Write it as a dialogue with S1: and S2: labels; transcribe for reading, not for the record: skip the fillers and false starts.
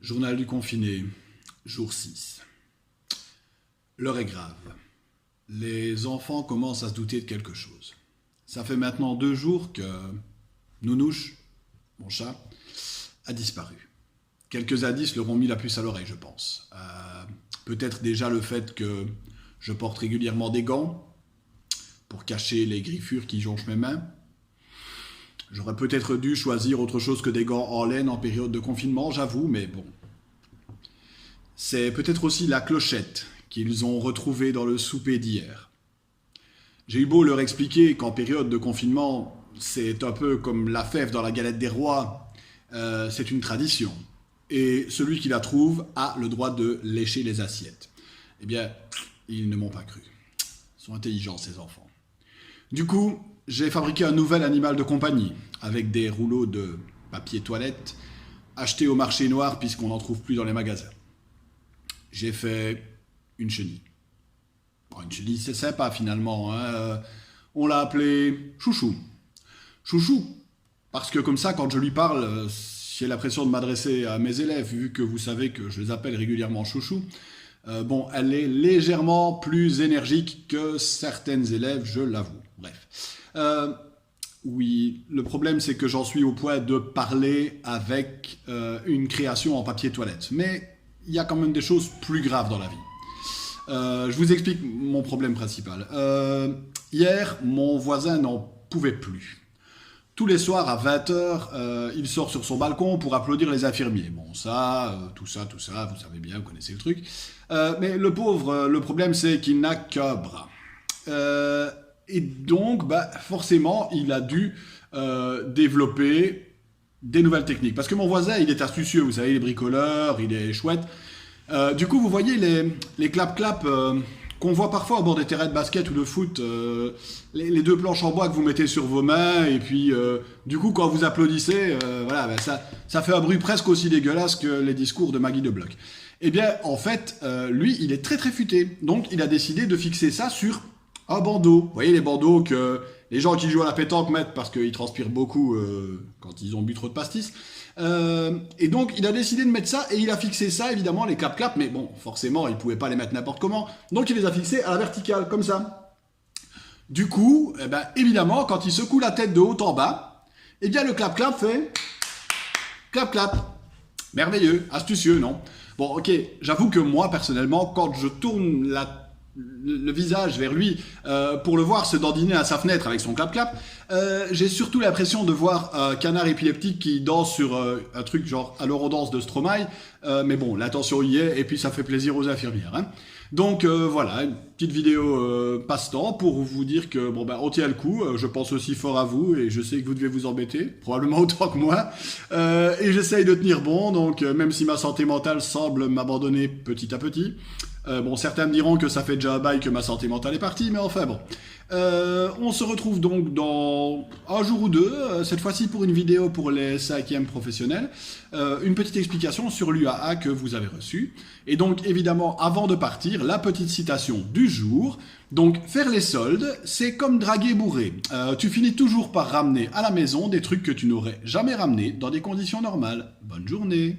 S1: Journal du confiné, jour 6. L'heure est grave. Les enfants commencent à se douter de quelque chose. Ça fait maintenant 2 jours que Nounouche, mon chat, a disparu. Quelques indices leur ont mis la puce à l'oreille, je pense. Peut-être déjà le fait que je porte régulièrement des gants pour cacher les griffures qui jonchent mes mains. J'aurais peut-être dû choisir autre chose que des gants en laine en période de confinement, j'avoue, mais bon. C'est peut-être aussi la clochette qu'ils ont retrouvée dans le souper d'hier. J'ai eu beau leur expliquer qu'en période de confinement, c'est un peu comme la fève dans la galette des rois, c'est une tradition. Et celui qui la trouve a le droit de lécher les assiettes. Eh bien, ils ne m'ont pas cru. Ils sont intelligents, ces enfants. Du coup, j'ai fabriqué un nouvel animal de compagnie, avec des rouleaux de papier toilette, achetés au marché noir puisqu'on n'en trouve plus dans les magasins. J'ai fait une chenille. Bon, une chenille, c'est sympa finalement. Hein. On l'a appelé Chouchou. Chouchou, parce que comme ça, quand je lui parle, j'ai l'impression de m'adresser à mes élèves, vu que vous savez que je les appelle régulièrement Chouchou. Bon, elle est légèrement plus énergique que certaines élèves, je l'avoue. Bref. Oui, le problème c'est que j'en suis au point de parler avec une création en papier toilette. Mais il y a quand même des choses plus graves dans la vie. Je vous explique mon problème principal. Hier, mon voisin n'en pouvait plus. Tous les soirs à 20h, il sort sur son balcon pour applaudir les infirmiers. Bon, tout ça, vous savez bien, vous connaissez le truc. Mais le pauvre, le problème c'est qu'il n'a qu'un bras. Et donc, forcément, il a dû développer des nouvelles techniques. Parce que mon voisin, il est astucieux, vous savez, il est bricoleur, il est chouette. Du coup, vous voyez les clap-clap qu'on voit parfois au bord des terrains de basket ou de foot, les 2 planches en bois que vous mettez sur vos mains, et puis du coup, quand vous applaudissez, voilà, ça fait un bruit presque aussi dégueulasse que les discours de Maggie de Bloch. Eh bien, en fait, lui, il est très très futé. Donc, il a décidé de fixer ça sur un bandeau. Vous voyez les bandeaux que les gens qui jouent à la pétanque mettent parce qu'ils transpirent beaucoup quand ils ont bu trop de pastis. Et donc, il a décidé de mettre ça et il a fixé ça, évidemment, les clap-clap. Mais bon, forcément, il ne pouvait pas les mettre n'importe comment. Donc, il les a fixés à la verticale, comme ça. Du coup, évidemment, quand il secoue la tête de haut en bas, eh bien, le clap-clap fait clap-clap. Merveilleux, astucieux, non? Bon, ok, j'avoue que moi, personnellement, quand je tourne le visage vers lui pour le voir se dandiner à sa fenêtre avec son clap-clap, j'ai surtout l'impression de voir un canard épileptique qui danse sur un truc genre à l'eurodance de Stromae, mais bon, l'attention y est et puis ça fait plaisir aux infirmières. Hein. Donc voilà, une petite vidéo passe-temps pour vous dire que bon on tient le coup, je pense aussi fort à vous et je sais que vous devez vous embêter, probablement autant que moi, et j'essaye de tenir bon, donc même si ma santé mentale semble m'abandonner petit à petit. Bon, certains me diront que ça fait déjà un bail que ma santé mentale est partie, mais enfin bon. On se retrouve donc dans un jour ou deux, cette fois-ci pour une vidéo pour les 5e professionnels. Une petite explication sur l'UAA que vous avez reçue. Et donc, évidemment, avant de partir, la petite citation du jour. Donc, faire les soldes, c'est comme draguer bourré. Tu finis toujours par ramener à la maison des trucs que tu n'aurais jamais ramenés dans des conditions normales. Bonne journée!